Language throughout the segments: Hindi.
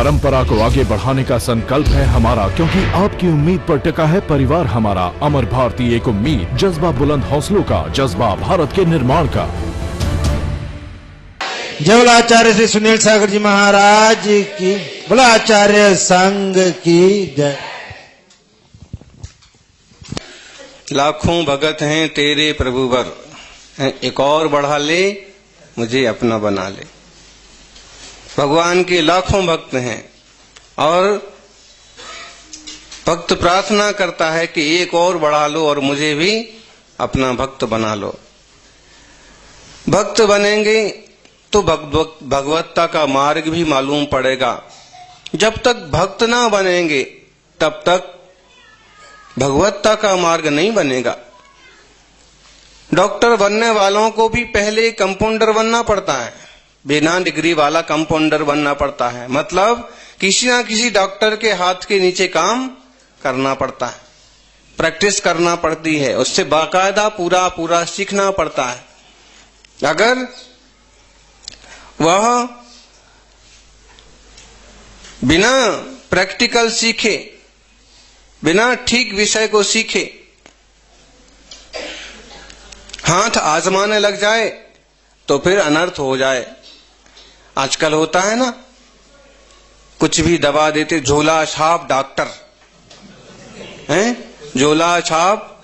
परंपरा को आगे बढ़ाने का संकल्प है हमारा, क्योंकि आपकी उम्मीद पर टिका है परिवार हमारा। अमर भारती एक उम्मीद, जज्बा बुलंद हौसलों का, जज्बा भारत के निर्माण का। जय बोला आचार्य श्री सुनील सागर जी महाराज की, बोला आचार्य संघ की जय। लाखों भगत हैं तेरे प्रभुवर, एक और बढ़ा ले मुझे अपना बना ले। भगवान के लाखों भक्त हैं और भक्त प्रार्थना करता है कि एक और बढ़ा लो और मुझे भी अपना भक्त बना लो। भक्त बनेंगे तो भगवत्ता का मार्ग भी मालूम पड़ेगा। जब तक भक्त ना बनेंगे तब तक भगवत्ता का मार्ग नहीं बनेगा। डॉक्टर बनने वालों को भी पहले कंपाउंडर बनना पड़ता है, बिना डिग्री वाला कंपाउंडर बनना पड़ता है। मतलब किसी ना किसी डॉक्टर के हाथ के नीचे काम करना पड़ता है, प्रैक्टिस करना पड़ती है, उससे बाकायदा पूरा सीखना पड़ता है। अगर वह बिना प्रैक्टिकल सीखे, बिना ठीक विषय को सीखे हाथ आजमाने लग जाए तो फिर अनर्थ हो जाए। आजकल होता है ना, कुछ भी दवा देते, झोला छाप डॉक्टर हैं, झोला छाप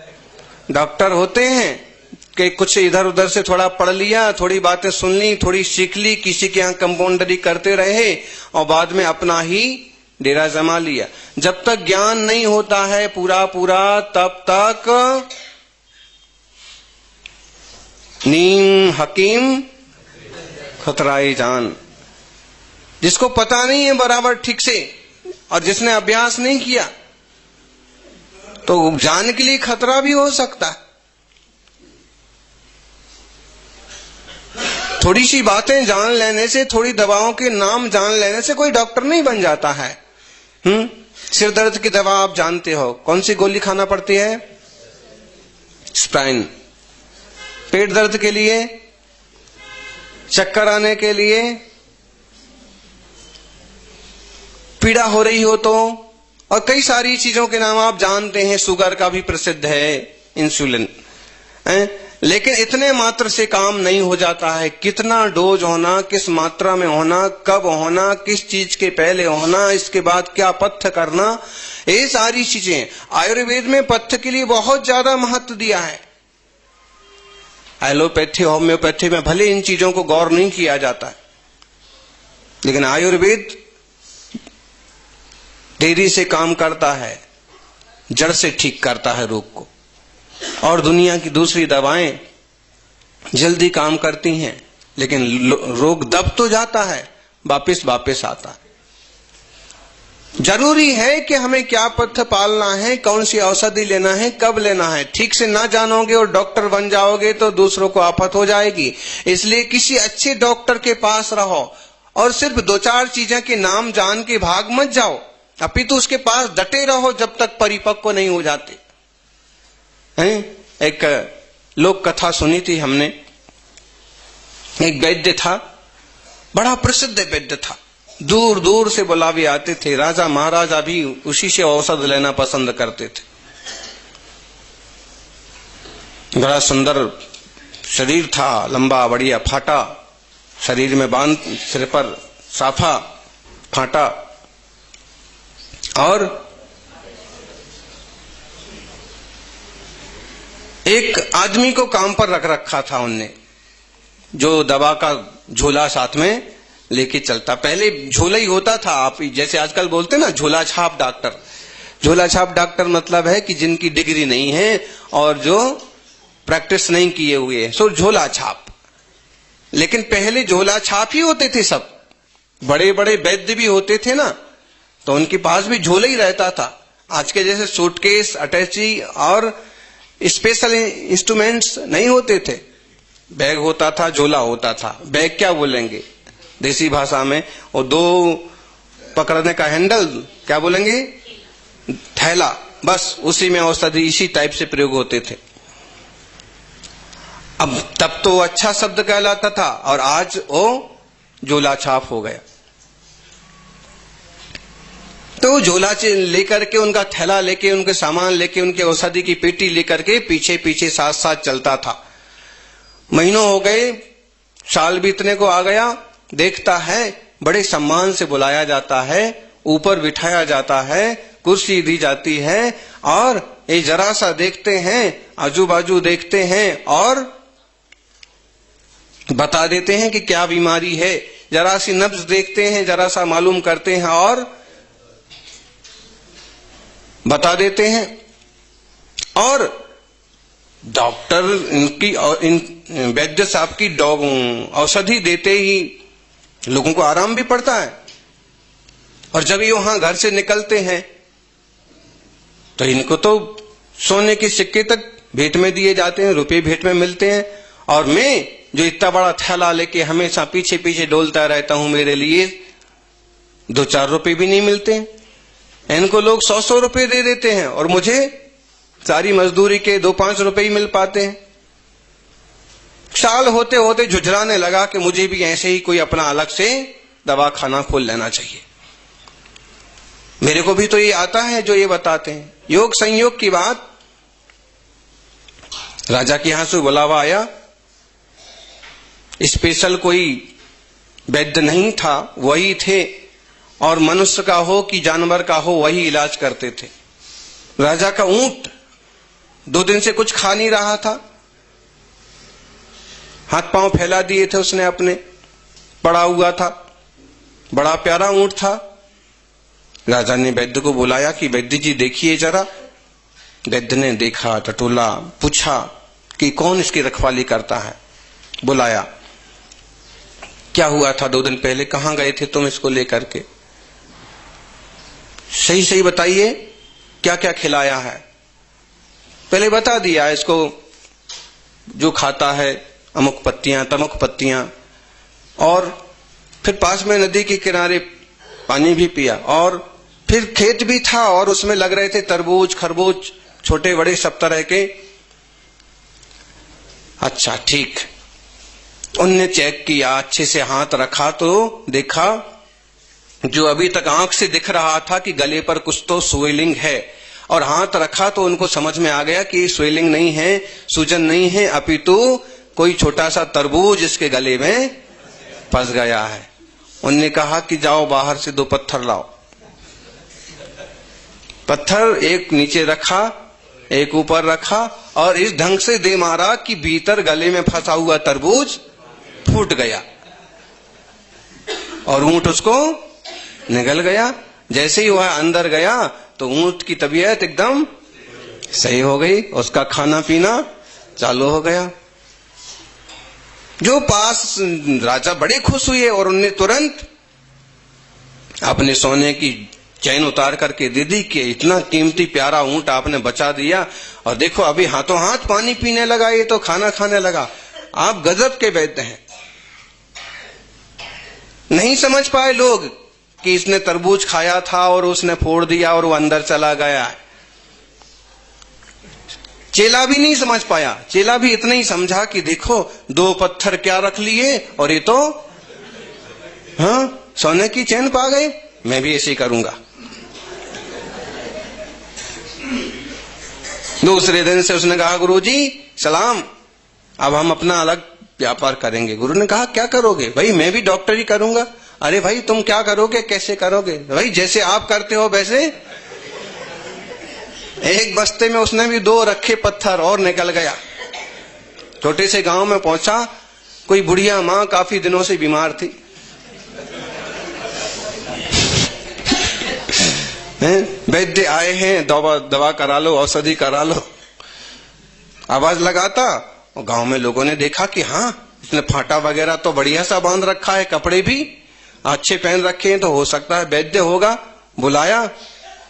डॉक्टर होते हैं कि कुछ इधर उधर से थोड़ा पढ़ लिया, थोड़ी बातें सुन ली, थोड़ी सीख ली, किसी के यहाँ कंपाउंडरी करते रहे और बाद में अपना ही डेरा जमा लिया। जब तक ज्ञान नहीं होता है पूरा तब तक नीम हकीम खतराए जान। जिसको पता नहीं है बराबर ठीक से और जिसने अभ्यास नहीं किया तो जान के लिए खतरा भी हो सकता है। थोड़ी सी बातें जान लेने से, थोड़ी दवाओं के नाम जान लेने से कोई डॉक्टर नहीं बन जाता है। सिर दर्द की दवा आप जानते हो, कौन सी गोली खाना पड़ती है? स्प्राइन। पेट दर्द के लिए, चक्कर आने के लिए, पीड़ा हो रही हो तो, और कई सारी चीजों के नाम आप जानते हैं। शुगर का भी प्रसिद्ध है इंसुलिन। लेकिन इतने मात्र से काम नहीं हो जाता है। कितना डोज होना, किस मात्रा में होना, कब होना, किस चीज के पहले होना, इसके बाद क्या पथ्य करना, ये सारी चीजें। आयुर्वेद में पथ्य के लिए बहुत ज्यादा महत्व दिया है। एलोपैथी, होम्योपैथी में भले इन चीजों को गौर नहीं किया जाता है, लेकिन आयुर्वेद देरी से काम करता है, जड़ से ठीक करता है रोग को। और दुनिया की दूसरी दवाएं जल्दी काम करती हैं, लेकिन रोग दब तो जाता है, वापस आता है। जरूरी है कि हमें क्या पथ्य पालना है, कौन सी औषधि लेना है, कब लेना है। ठीक से ना जानोगे और डॉक्टर बन जाओगे तो दूसरों को आफत हो जाएगी। इसलिए किसी अच्छे डॉक्टर के पास रहो और सिर्फ 2-4 चीजें के नाम जान के भाग मत जाओ, अपितु उसके पास डटे रहो जब तक परिपक्व नहीं हो जाते हैं। एक लोक कथा सुनी थी हमने। एक वैद्य था, बड़ा प्रसिद्ध वैद्य था, दूर दूर से बुलावे आते थे। राजा महाराजा भी उसी से औषध लेना पसंद करते थे। बड़ा सुंदर शरीर था, लंबा बढ़िया फाटा, शरीर में बांध, सिर पर साफा फाटा, और एक आदमी को काम पर रख रखा था उनने, जो दवा का झोला साथ में लेके चलता। पहले झोला ही होता था, आप जैसे आजकल बोलते ना झोला छाप डॉक्टर। झोला छाप डॉक्टर मतलब है कि जिनकी डिग्री नहीं है और जो प्रैक्टिस नहीं किए हुए हैं, सो झोला छाप। लेकिन पहले झोला छाप ही होते थे सब। बड़े बड़े वैद्य भी होते थे ना, तो उनके पास भी झोला ही रहता था। आज के जैसे सूटकेस, अटैची और स्पेशल इंस्ट्रूमेंट्स नहीं होते थे। बैग होता था, झोला होता था। बैग क्या बोलेंगे देसी भाषा में, और 2 पकड़ने का हैंडल क्या बोलेंगे, थैला। बस उसी में औषधि इसी टाइप से प्रयोग होते थे। अब तब तो अच्छा शब्द कहलाता था और आज वो झोला छाप हो गया। तो झोला लेकर के, उनका थैला लेके, उनके सामान लेके, उनके औषधि की पेटी लेकर के पीछे पीछे साथ साथ चलता था। महीनों हो गए, साल बीतने को आ गया, देखता है बड़े सम्मान से बुलाया जाता है, ऊपर बिठाया जाता है, कुर्सी दी जाती है, और ये जरा सा देखते हैं, आजू बाजू देखते हैं और बता देते हैं कि क्या बीमारी है। जरा सी नब्ज देखते हैं, जरा सा मालूम करते हैं और बता देते हैं। और डॉक्टर इनकी और इन वैद्य साहब की औषधि देते ही लोगों को आराम भी पड़ता है। और जब ये वहां घर से निकलते हैं तो इनको तो सोने के सिक्के तक भेंट में दिए जाते हैं, रुपए भेंट में मिलते हैं। और मैं जो इतना बड़ा थैला लेके हमेशा पीछे पीछे डोलता रहता हूं, मेरे लिए 2-4 रुपए भी नहीं मिलते हैं। इनको लोग 100-100 रुपए दे देते हैं और मुझे सारी मजदूरी के 2-5 रुपए ही मिल पाते हैं। साल होते होते झुझलाने लगा कि मुझे भी ऐसे ही कोई अपना अलग से दवा खाना खोल लेना चाहिए। मेरे को भी तो ये आता है जो ये बताते हैं। योग संयोग की बात, राजा के यहां से बुलावा आया। स्पेशल कोई वैद्य नहीं था, वही थे, और मनुष्य का हो कि जानवर का हो वही इलाज करते थे। राजा का ऊंट 2 दिन से कुछ खा नहीं रहा था, हाथ पांव फैला दिए थे उसने अपने, पड़ा हुआ था, बड़ा प्यारा ऊंट था। राजा ने वैद्य को बुलाया कि वैद्य जी देखिए जरा। वैद्य ने देखा, टटोला, पूछा कि कौन इसकी रखवाली करता है। बुलाया, क्या हुआ था 2 दिन पहले, कहां गए थे तुम इसको लेकर के, सही सही बताइए क्या क्या खिलाया है। पहले बता दिया इसको जो खाता है अमुक पत्तियां तमुक पत्तियां, और फिर पास में नदी के किनारे पानी भी पिया, और फिर खेत भी था और उसमें लग रहे थे तरबूज खरबूज छोटे बड़े सब तरह के। अच्छा ठीक, उनने चेक किया, अच्छे से हाथ रखा तो देखा जो अभी तक आंख से दिख रहा था कि गले पर कुछ तो स्वेलिंग है, और हाथ रखा तो उनको समझ में आ गया कि स्वेलिंग नहीं है, सूजन नहीं है, अपितु कोई छोटा सा तरबूज इसके गले में फंस गया है। उनने कहा कि जाओ बाहर से 2 पत्थर लाओ। पत्थर एक नीचे रखा, एक ऊपर रखा, और इस ढंग से दे मारा कि भीतर गले में फंसा हुआ तरबूज फूट गया और ऊंट उसको निगल गया। जैसे ही वह अंदर गया तो ऊंट की तबीयत एकदम सही हो गई, उसका खाना पीना चालू हो गया। जो पास राजा बड़े खुश हुए और उनने तुरंत अपने सोने की चैन उतार करके दे दी कि इतना कीमती प्यारा ऊंट आपने बचा दिया, और देखो अभी हाथों हाथ पानी पीने लगा, ये तो खाना खाने लगा। आप गजब के वैद्य हैं। नहीं समझ पाए लोग कि इसने तरबूज खाया था और उसने फोड़ दिया और वो अंदर चला गया। चेला भी नहीं समझ पाया, चेला भी इतना ही समझा कि देखो 2 पत्थर क्या रख लिए और ये तो हाँ सोने की चैन पा गए, मैं भी ऐसे ही करूंगा। दूसरे दिन से उसने कहा गुरुजी सलाम, अब हम अपना अलग व्यापार करेंगे। गुरु ने कहा क्या करोगे? भाई मैं भी डॉक्टरी करूंगा। अरे भाई तुम क्या करोगे, कैसे करोगे? भाई जैसे आप करते हो वैसे। एक बस्ते में उसने भी 2 रखे पत्थर और निकल गया। छोटे से गांव में पहुंचा, कोई बुढ़िया मां काफी दिनों से बीमार थी। वैद्य आए हैं, दवा करा लो, औषधि करा लो। आवाज लगाता और गांव में लोगों ने देखा कि हाँ इसने फाटा वगैरह तो बढ़िया सा बांध रखा है, कपड़े भी अच्छे पहन रखे हैं, तो हो सकता है वैद्य होगा। बुलाया,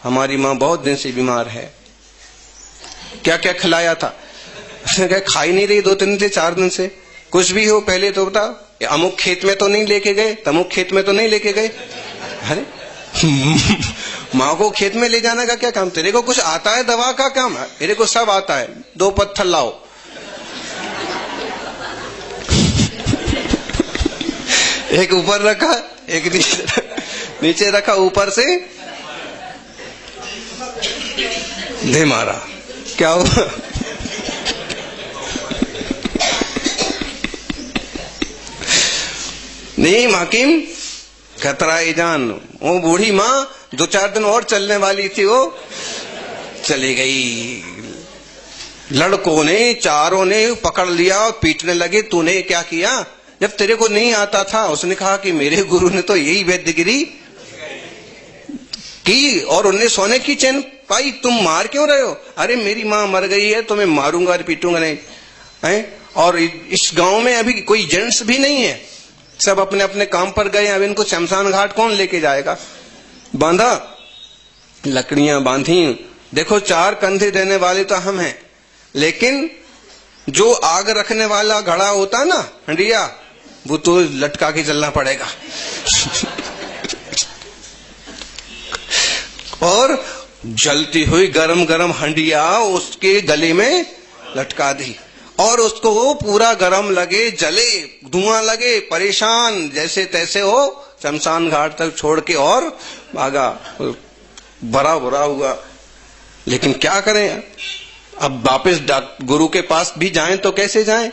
हमारी माँ बहुत दिन से बीमार है। क्या क्या खिलाया था? उसने कहा खा ही नहीं रही 2 दिन से 4 दिन से। कुछ भी हो पहले तो बता, अमुक खेत में तो नहीं लेके गए, तमुक खेत में तो नहीं लेके गए। अरे माँ को खेत में ले जाने का क्या काम? तेरे को कुछ आता है दवा का काम? मेरे को सब आता है। 2 पत्थर लाओ। एक ऊपर रखा, एक नीचे रखा, ऊपर से दे मारा। क्या हुआ? नहीं माकिम, खतरा ही जान। वो बूढ़ी माँ 2-4 दिन और चलने वाली थी, वो चली गई। लड़कों ने, चारों ने पकड़ लिया और पीटने लगे, तूने क्या किया जब तेरे को नहीं आता था? उसने कहा कि मेरे गुरु ने तो यही वैद्यगिरी की और उन्हें सोने की चैन पाई, तुम मार क्यों रहे हो? अरे मेरी माँ मर गई है तो मैं मारूंगा और पीटूंगा नहीं है। और इस गांव में अभी कोई जेंट्स भी नहीं है, सब अपने अपने काम पर गए। अब इनको शमशान घाट कौन लेके जाएगा? बांधा, लकड़ियां बांधी। देखो 4 कंधे देने वाले तो हम हैं, लेकिन जो आग रखने वाला घड़ा होता ना, हंडिया, वो तो लटका के चलना पड़ेगा। और जलती हुई गरम गरम हंडिया उसके गले में लटका दी और उसको वो पूरा गरम लगे, जले, धुआं लगे, परेशान जैसे तैसे हो शमशान घाट तक छोड़ के और भागा। बड़ा बुरा हुआ, लेकिन क्या करें? अब वापस गुरु के पास भी जाएं तो कैसे जाएं?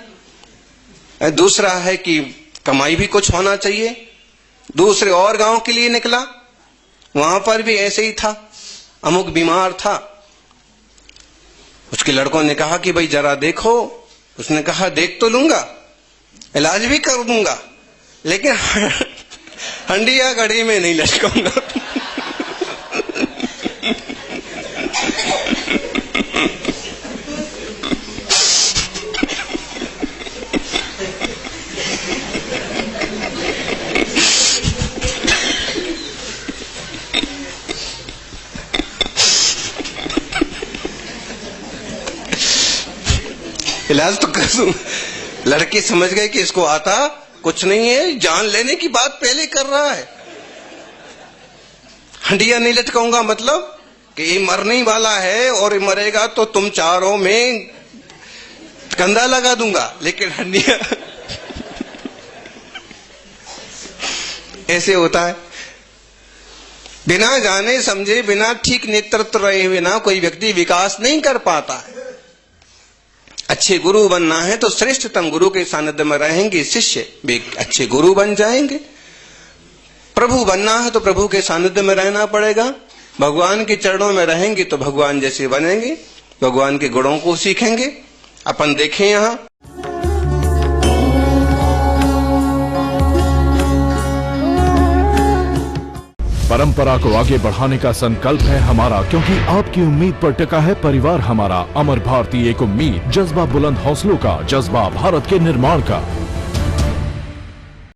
दूसरा है कि कमाई भी कुछ होना चाहिए। दूसरे और गांव के लिए निकला, वहां पर भी ऐसे ही था, अमुक बीमार था। उसके लड़कों ने कहा कि भाई जरा देखो। उसने कहा देख तो लूंगा, इलाज भी कर दूंगा, लेकिन हंडिया घड़ी में नहीं लटकाऊंगा। इलाज तो कर दूं। लड़के समझ गए कि इसको आता कुछ नहीं है, जान लेने की बात पहले कर रहा है। हंडिया नहीं लटकाऊंगा मतलब कि ये मरने वाला है और ये मरेगा तो तुम चारों में कंधा लगा दूंगा, लेकिन हंडिया ऐसे होता है। बिना जाने समझे, बिना ठीक नेतृत्व रहे बिना कोई व्यक्ति विकास नहीं कर पाता है। अच्छे गुरु बनना है तो श्रेष्ठतम गुरु के सानिध्य में रहेंगे शिष्य भी अच्छे गुरु बन जाएंगे। प्रभु बनना है तो प्रभु के सानिध्य में रहना पड़ेगा। भगवान के चरणों में रहेंगे तो भगवान जैसे बनेंगे, भगवान के गुणों को सीखेंगे। अपन देखें यहाँ परंपरा को आगे बढ़ाने का संकल्प है हमारा, क्योंकि आपकी उम्मीद पर टिका है परिवार हमारा। अमर भारती एक उम्मीद, जज्बा बुलंद हौसलों का, जज्बा भारत के निर्माण का।